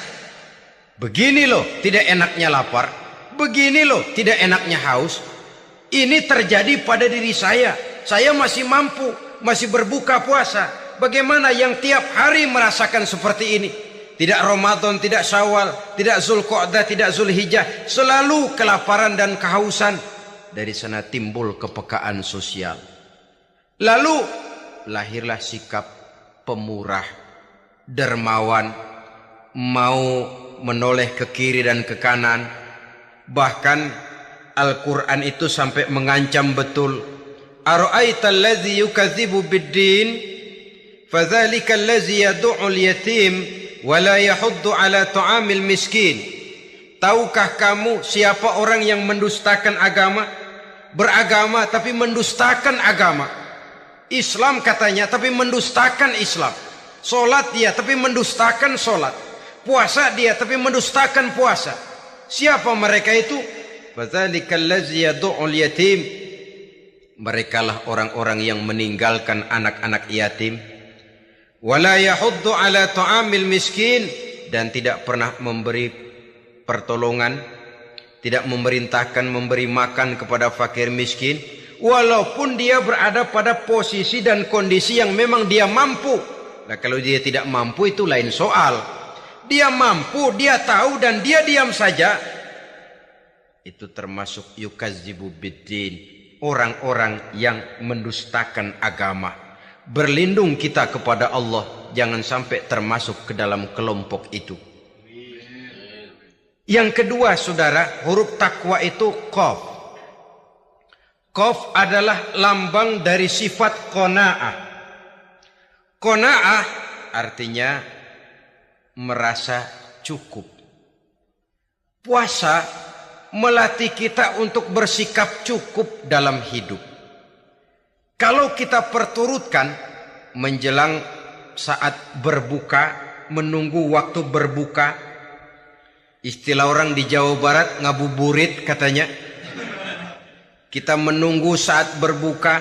Begini loh tidak enaknya lapar, begini loh tidak enaknya haus. Ini terjadi pada diri saya. Saya masih mampu, masih berbuka puasa. Bagaimana yang tiap hari merasakan seperti ini? Tidak Ramadan, tidak Syawal, tidak Zulqa'dah, tidak Zulhijjah, selalu kelaparan dan kehausan. Dari sana timbul kepekaan sosial. Lalu lahirlah sikap pemurah, dermawan, mau menoleh ke kiri dan ke kanan. Bahkan Al-Quran itu sampai mengancam betul, ara'aita allazi yukadzibu bid-din fadzalika allazi yad'ul yatim wa la yahuddu ala ta'amil miskin. Tahukah kamu siapa orang yang mendustakan agama? Beragama tapi mendustakan agama. Islam katanya tapi mendustakan Islam. Solat dia tapi mendustakan solat. Puasa dia tapi mendustakan puasa. Siapa mereka itu? Fadzalikal ladzi yad'ul yatim. Merekalah orang-orang yang meninggalkan anak-anak yatim. Wala yahuddu ala ta'amil miskin, dan tidak pernah memberi pertolongan, tidak memerintahkan memberi makan kepada fakir miskin, walaupun dia berada pada posisi dan kondisi yang memang dia mampu. Nah, kalau dia tidak mampu itu lain soal. Dia mampu, dia tahu, dan dia diam saja, itu termasuk yukadzibu biddin, orang-orang yang mendustakan agama. Berlindung kita kepada Allah, jangan sampai termasuk ke dalam kelompok itu. Yang kedua, saudara, huruf takwa itu qaf. Qaf adalah lambang dari sifat qanaah. Qanaah artinya merasa cukup. Puasa melatih kita untuk bersikap cukup dalam hidup. Kalau kita perturutkan menjelang saat berbuka, menunggu waktu berbuka, istilah orang di Jawa Barat ngabuburit katanya. Kita menunggu saat berbuka,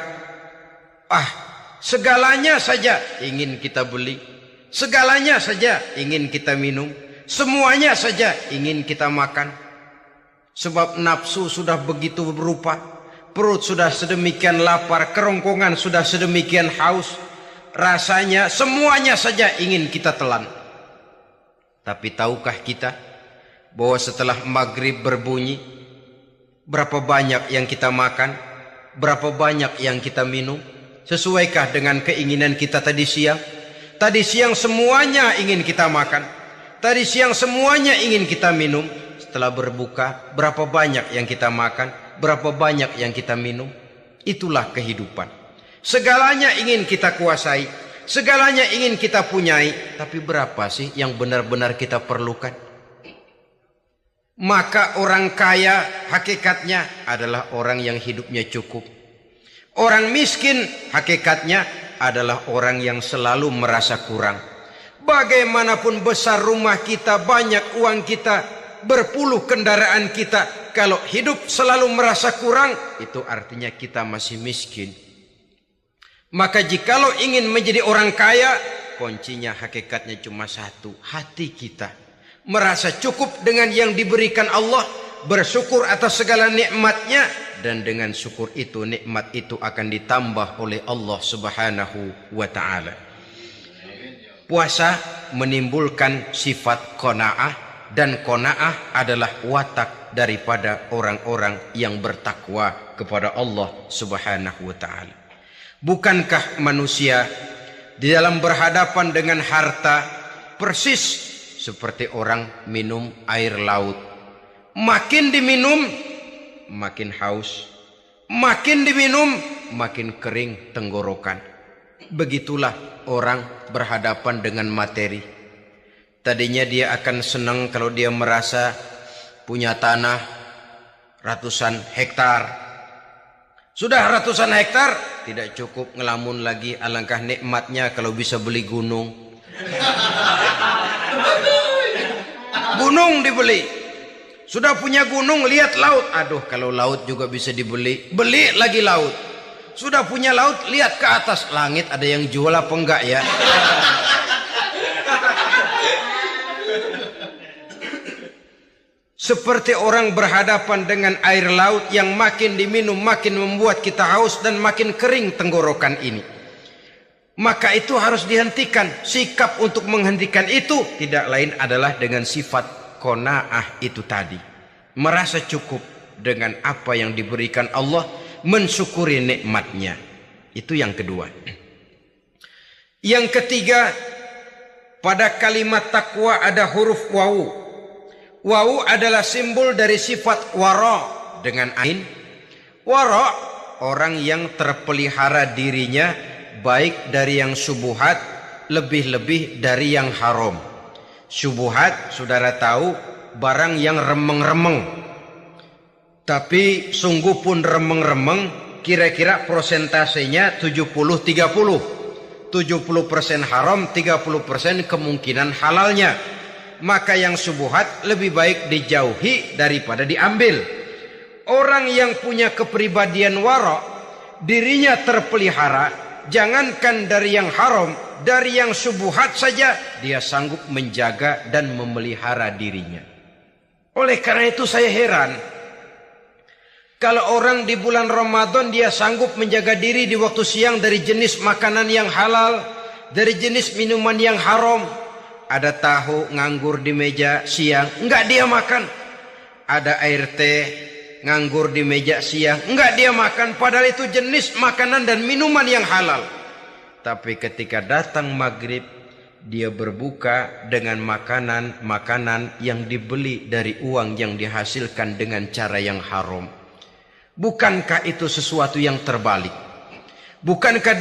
segalanya saja ingin kita beli, segalanya saja ingin kita minum, semuanya saja ingin kita makan. Sebab nafsu sudah begitu berupa, perut sudah sedemikian lapar, kerongkongan sudah sedemikian haus, rasanya semuanya saja ingin kita telan. Tapi tahukah kita bahwa setelah maghrib berbunyi, berapa banyak yang kita makan, berapa banyak yang kita minum? Sesuaikah dengan keinginan kita tadi siang? Tadi siang semuanya ingin kita makan, tadi siang semuanya ingin kita minum. Setelah berbuka, berapa banyak yang kita makan, berapa banyak yang kita minum? Itulah kehidupan. Segalanya ingin kita kuasai, segalanya ingin kita punyai, tapi berapa sih yang benar-benar kita perlukan? Maka orang kaya hakikatnya adalah orang yang hidupnya cukup. Orang miskin hakikatnya adalah orang yang selalu merasa kurang. Bagaimanapun besar rumah kita, banyak uang kita, berpuluh kendaraan kita, kalau hidup selalu merasa kurang, itu artinya kita masih miskin. Maka jikalau ingin menjadi orang kaya, kuncinya hakikatnya cuma satu, hati kita merasa cukup dengan yang diberikan Allah, bersyukur atas segala nikmatnya, dan dengan syukur itu, nikmat itu akan ditambah oleh Allah Subhanahu wa ta'ala. Puasa menimbulkan sifat qanaah, dan qanaah adalah watak daripada orang-orang yang bertakwa kepada Allah Subhanahu wa ta'ala. Bukankah manusia di dalam berhadapan dengan harta persis seperti orang minum air laut? Makin diminum makin haus, makin diminum makin kering tenggorokan. Begitulah orang berhadapan dengan materi. Tadinya dia akan senang kalau dia merasa punya tanah ratusan hektar. Sudah ratusan hektar, tidak cukup ngelamun lagi, alangkah nikmatnya kalau bisa beli gunung. Gunung dibeli. Sudah punya gunung, lihat laut. Aduh, kalau laut juga bisa dibeli, beli lagi laut. Sudah punya laut, lihat ke atas, langit ada yang jual apa enggak ya? Seperti orang berhadapan dengan air laut yang makin diminum makin membuat kita haus dan makin kering tenggorokan ini. Maka itu harus dihentikan. Sikap untuk menghentikan itu tidak lain adalah dengan sifat qanaah itu tadi. Merasa cukup dengan apa yang diberikan Allah, mensyukuri nikmatnya. Itu yang kedua. Yang ketiga, pada kalimat takwa ada huruf wawu. Wawu adalah simbol dari sifat wara dengan ain. Wara, orang yang terpelihara dirinya baik dari yang syubhat, lebih-lebih dari yang haram. Syubhat, saudara tahu, barang yang remeng-remeng. Tapi sungguh pun remeng-remeng, kira-kira prosentasenya 70-30. 70% haram, 30% kemungkinan halalnya. Maka yang syubhat lebih baik dijauhi daripada diambil. Orang yang punya kepribadian wara, dirinya terpelihara, jangankan dari yang haram, dari yang syubhat saja dia sanggup menjaga dan memelihara dirinya. Oleh karena itu saya heran, kalau orang di bulan Ramadan dia sanggup menjaga diri di waktu siang dari jenis makanan yang halal, dari jenis minuman yang haram. Ada tahu nganggur di meja siang, enggak dia makan. Ada air teh nganggur di meja siang, enggak dia makan. Padahal itu jenis makanan dan minuman yang halal. Tapi ketika datang maghrib, dia berbuka dengan makanan-makanan yang dibeli dari uang yang dihasilkan dengan cara yang haram. Bukankah itu sesuatu yang terbalik? Bukankah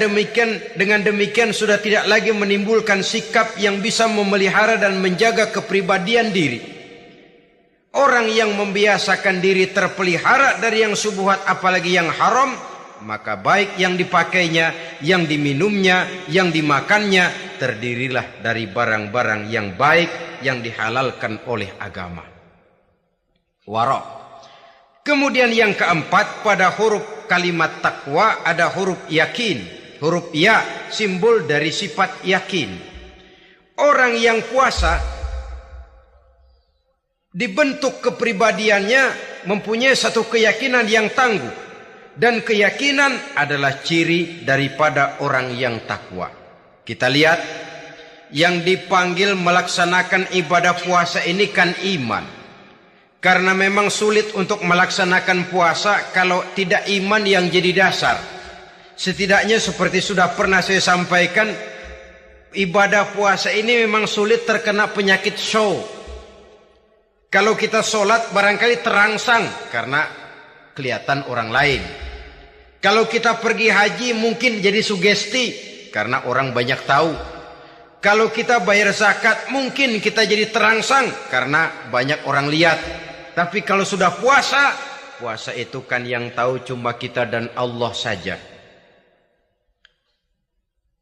dengan demikian sudah tidak lagi menimbulkan sikap yang bisa memelihara dan menjaga kepribadian diri? Orang yang membiasakan diri terpelihara dari yang syubhat apalagi yang haram, maka baik yang dipakainya, yang diminumnya, yang dimakannya, terdirilah dari barang-barang yang baik yang dihalalkan oleh agama. Wara. Kemudian yang keempat, pada huruf kalimat takwa ada huruf yakin. Huruf ya, simbol dari sifat yakin. Orang yang puasa dibentuk kepribadiannya mempunyai satu keyakinan yang tangguh. Dan keyakinan adalah ciri daripada orang yang takwa. Kita lihat, yang dipanggil melaksanakan ibadah puasa ini kan iman. Karena memang sulit untuk melaksanakan puasa kalau tidak iman yang jadi dasar. Setidaknya seperti sudah pernah saya sampaikan, ibadah puasa ini memang sulit terkena penyakit show. Kalau kita sholat barangkali terangsang karena kelihatan orang lain. Kalau kita pergi haji mungkin jadi sugesti karena orang banyak tahu. Kalau kita bayar zakat mungkin kita jadi terangsang karena banyak orang lihat. Tapi kalau sudah puasa, puasa itu kan yang tahu cuma kita dan Allah saja.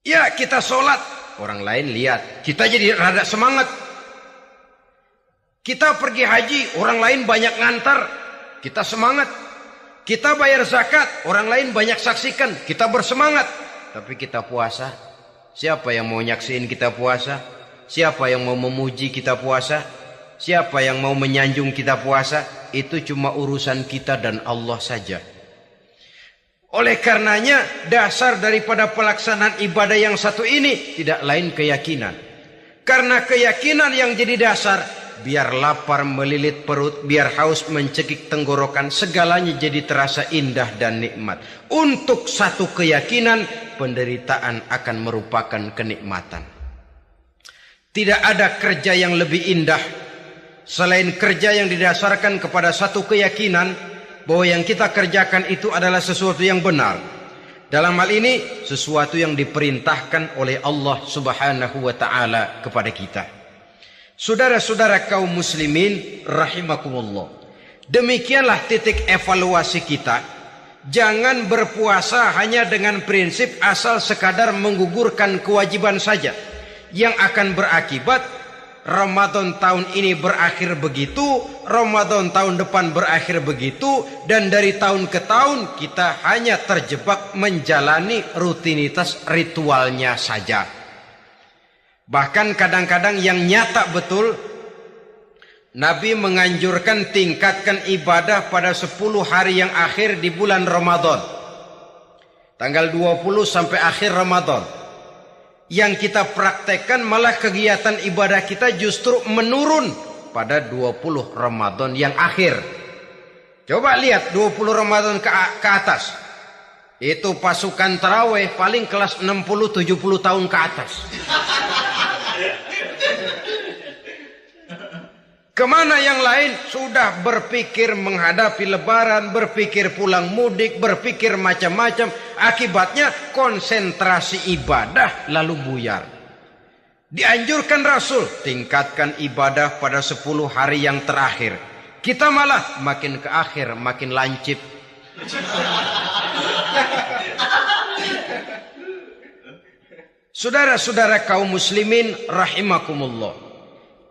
Ya kita sholat, orang lain lihat, kita jadi rada semangat. Kita pergi haji, orang lain banyak ngantar, kita semangat. Kita bayar zakat, orang lain banyak saksikan, kita bersemangat. Tapi kita puasa, siapa yang mau nyaksiin kita puasa? Siapa yang mau memuji kita puasa? Siapa yang mau menyanjung kita puasa? Itu cuma urusan kita dan Allah saja. Oleh karenanya dasar daripada pelaksanaan ibadah yang satu ini tidak lain keyakinan. Karena keyakinan yang jadi dasar, biar lapar melilit perut, biar haus mencekik tenggorokan, segalanya jadi terasa indah dan nikmat. Untuk satu keyakinan, penderitaan akan merupakan kenikmatan. Tidak ada kerja yang lebih indah selain kerja yang didasarkan kepada satu keyakinan bahwa yang kita kerjakan itu adalah sesuatu yang benar. Dalam hal ini sesuatu yang diperintahkan oleh Allah Subhanahu wa taala kepada kita. Saudara-saudara kaum muslimin rahimakumullah. Demikianlah titik evaluasi kita. Jangan berpuasa hanya dengan prinsip asal sekadar menggugurkan kewajiban saja, yang akan berakibat Ramadan tahun ini berakhir begitu, Ramadan tahun depan berakhir begitu, dan dari tahun ke tahun kita hanya terjebak menjalani rutinitas ritualnya saja. Bahkan kadang-kadang yang nyata betul, Nabi menganjurkan tingkatkan ibadah pada 10 hari yang akhir di bulan Ramadan. Tanggal 20 sampai akhir Ramadan. Yang kita praktekkan malah kegiatan ibadah kita justru menurun pada 20 Ramadan yang akhir. Coba lihat 20 Ramadan ke atas. Itu pasukan tarawih paling kelas 60-70 tahun ke atas. Kemana yang lain sudah berpikir menghadapi lebaran, berpikir pulang mudik, berpikir macam-macam. Akibatnya konsentrasi ibadah lalu buyar. Dianjurkan Rasul, tingkatkan ibadah pada 10 hari yang terakhir. Kita malah makin ke akhir makin lancip. Saudara-saudara kaum muslimin rahimakumullah.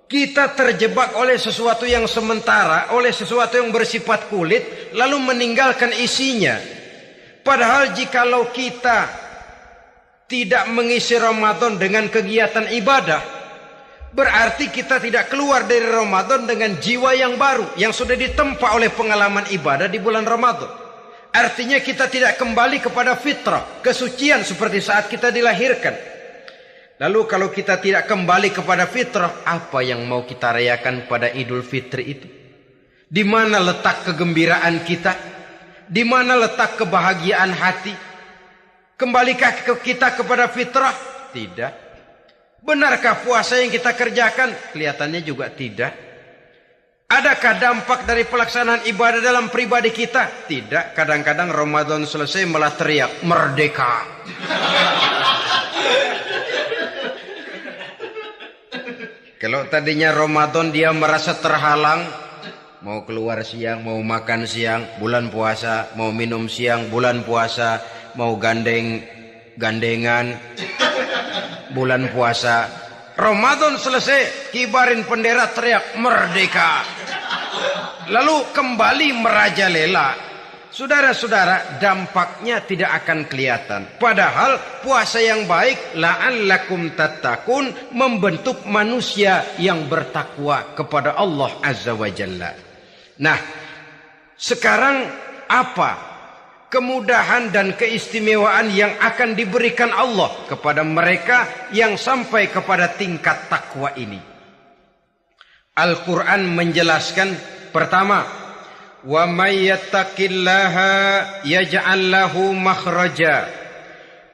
Kita terjebak oleh sesuatu yang sementara, oleh sesuatu yang bersifat kulit, lalu meninggalkan isinya. Padahal jikalau kita tidak mengisi Ramadan dengan kegiatan ibadah, berarti kita tidak keluar dari Ramadan dengan jiwa yang baru, yang sudah ditempa oleh pengalaman ibadah di bulan Ramadan. Artinya kita tidak kembali kepada fitrah, kesucian seperti saat kita dilahirkan. Lalu kalau kita tidak kembali kepada fitrah, apa yang mau kita rayakan pada Idul Fitri itu? Di mana letak kegembiraan kita? Di mana letak kebahagiaan hati? Kembalikah kita kepada fitrah? Tidak. Benarkah puasa yang kita kerjakan? Kelihatannya juga tidak. Adakah dampak dari pelaksanaan ibadah dalam pribadi kita? Tidak. Kadang-kadang Ramadan selesai malah teriak, merdeka. Kalau tadinya Ramadan dia merasa terhalang, mau keluar siang, mau makan siang, bulan puasa, mau minum siang, bulan puasa, mau gandengan, bulan puasa. Ramadan selesai, kibarin bendera teriak merdeka. Lalu kembali merajalela. Saudara-saudara, dampaknya tidak akan kelihatan. Padahal puasa yang baik, la'allakum tattaqun, membentuk manusia yang bertakwa kepada Allah Azza wa Jalla. Nah, sekarang apa kemudahan dan keistimewaan yang akan diberikan Allah kepada mereka yang sampai kepada tingkat takwa ini? Al-Quran menjelaskan, pertama, wa may yattaqillaha yaj'al lahu makhraja.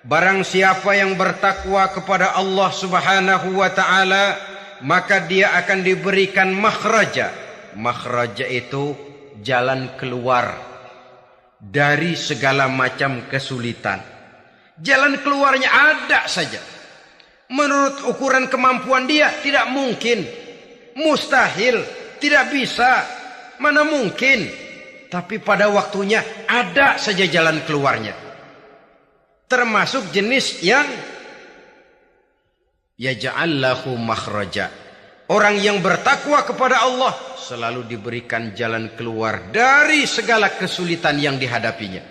Barang siapa yang bertakwa kepada Allah Subhanahu wa taala, maka dia akan diberikan makhraja. Makhraja itu jalan keluar dari segala macam kesulitan. Jalan keluarnya ada saja. Menurut ukuran kemampuan dia tidak mungkin, mustahil, tidak bisa. Mana mungkin? Tapi pada waktunya ada saja jalan keluarnya. Termasuk jenis yang yaj'al lahu makhraja. Orang yang bertakwa kepada Allah selalu diberikan jalan keluar dari segala kesulitan yang dihadapinya.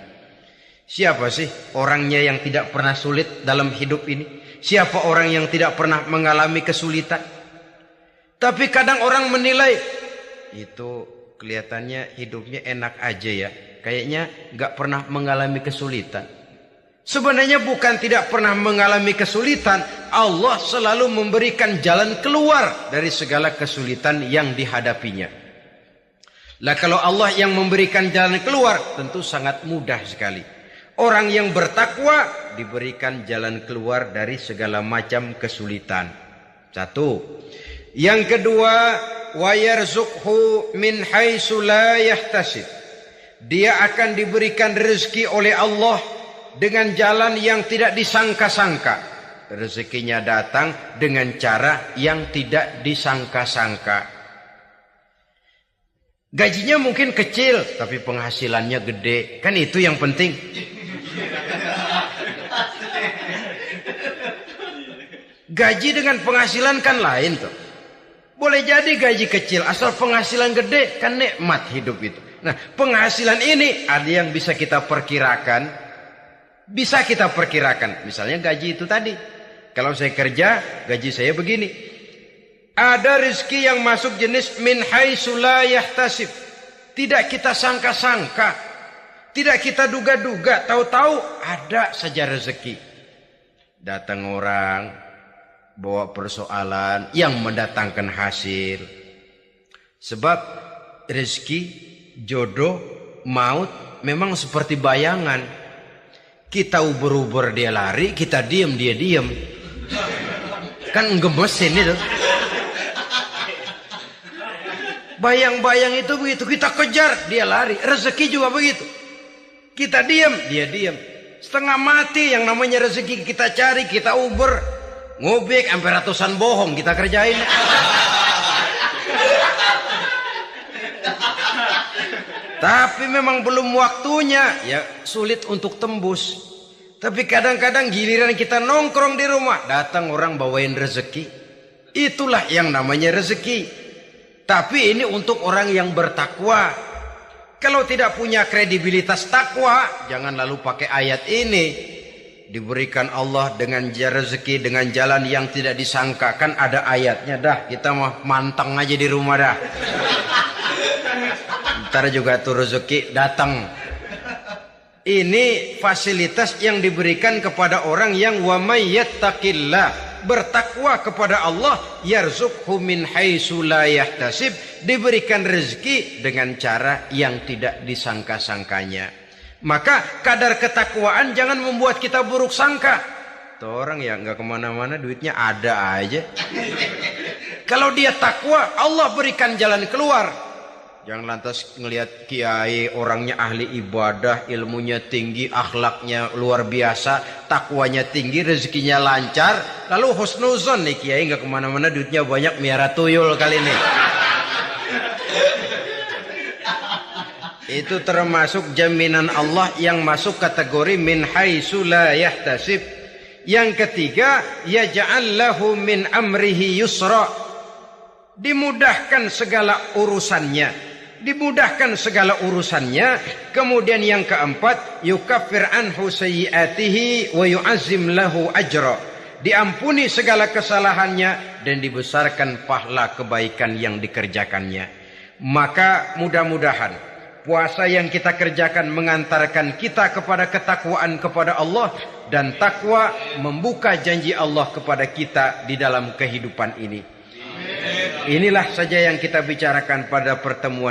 Siapa sih orangnya yang tidak pernah sulit dalam hidup ini? Siapa orang yang tidak pernah mengalami kesulitan? Tapi kadang orang menilai itu kelihatannya hidupnya enak aja ya. Kayaknya gak pernah mengalami kesulitan. Sebenarnya bukan tidak pernah mengalami kesulitan. Allah selalu memberikan jalan keluar dari segala kesulitan yang dihadapinya. Lah kalau Allah yang memberikan jalan keluar, tentu sangat mudah sekali. Orang yang bertakwa diberikan jalan keluar dari segala macam kesulitan. Satu. Yang kedua, wa yarzuqhu min haitsu la yahtasib. Dia akan diberikan rezeki oleh Allah dengan jalan yang tidak disangka-sangka. Rezekinya datang dengan cara yang tidak disangka-sangka. Gajinya mungkin kecil, tapi penghasilannya gede. Kan itu yang penting. Gaji dengan penghasilan kan lain tuh. Boleh jadi gaji kecil, asal penghasilan gede, kan nikmat hidup itu. Nah, penghasilan ini ada yang bisa kita perkirakan. Bisa kita perkirakan. Misalnya gaji itu tadi. Kalau saya kerja, gaji saya begini. Ada rezeki yang masuk jenis min haitsu la yahtasib. Tidak kita sangka-sangka. Tidak kita duga-duga. Tahu-tahu ada saja rezeki. Datang orang bawa persoalan yang mendatangkan hasil. Sebab rezeki, jodoh, maut memang seperti bayangan. Kita uber-uber dia lari, kita diem dia diem. Kan gemesin itu. Bayang-bayang itu begitu, kita kejar dia lari. Rezeki juga begitu. Kita diem dia diem. Setengah mati yang namanya rezeki kita cari, kita uber, ngobek sampai ratusan bohong kita kerjain. Tapi memang belum waktunya, ya sulit untuk tembus. Tapi kadang-kadang giliran kita nongkrong di rumah, datang orang bawain rezeki. Itulah yang namanya rezeki. Tapi ini untuk orang yang bertakwa. Kalau tidak punya kredibilitas takwa, jangan lalu pakai ayat ini. Diberikan Allah dengan rezeki dengan jalan yang tidak disangka. Kan ada ayatnya dah, kita mah manteng aja di rumah dah. Ntar juga tuh rezeki datang. Ini fasilitas yang diberikan kepada orang yang wa may yattaqillah, bertakwa kepada Allah, yarzuqhu min haitsu la yahtasib, diberikan rezeki dengan cara yang tidak disangka-sangkanya. Maka kadar ketakwaan jangan membuat kita buruk sangka. Tuh orang ya nggak kemana-mana, duitnya ada aja. Kalau dia takwa, Allah berikan jalan keluar. Jangan lantas ngelihat kiai orangnya ahli ibadah, ilmunya tinggi, akhlaknya luar biasa, takwanya tinggi, rezekinya lancar, lalu husnuzon nih kiai nggak kemana-mana, duitnya banyak, miara tuyul kali ini. Itu termasuk jaminan Allah yang masuk kategori min haitsu la yahtasib. Yang ketiga, yaj'al lahu min amrihi yusra, dimudahkan segala urusannya. Dimudahkan segala urusannya. Kemudian yang keempat, yukaffir anhu sayyiatihi wa yu'azzim lahu ajra, diampuni segala kesalahannya dan dibesarkan pahala kebaikan yang dikerjakannya. Maka mudah-mudahan puasa yang kita kerjakan mengantarkan kita kepada ketakwaan kepada Allah, dan takwa membuka janji Allah kepada kita di dalam kehidupan ini. Inilah saja yang kita bicarakan pada pertemuan